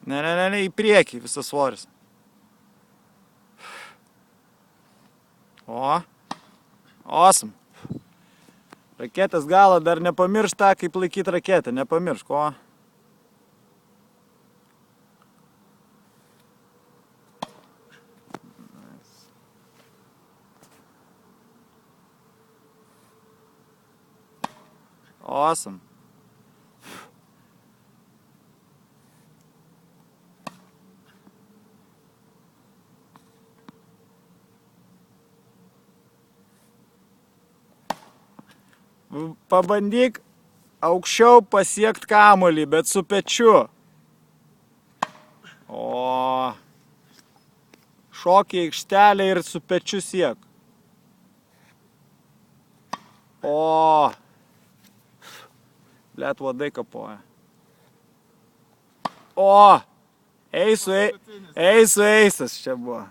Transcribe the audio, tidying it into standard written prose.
Ne, į priekį visas svoris. O. Awesome. Raketės galą dar nepamiršk tą, kaip laikyti raketę. Nepamiršk, o. Awesome. Pabandyk aukščiau pasiekt kamuolį, bet su pečiu. O. Šok į aikštelę ir su pečiu siek. O. Blet, vadai kapoja. O. Eisų eisas čia buvo.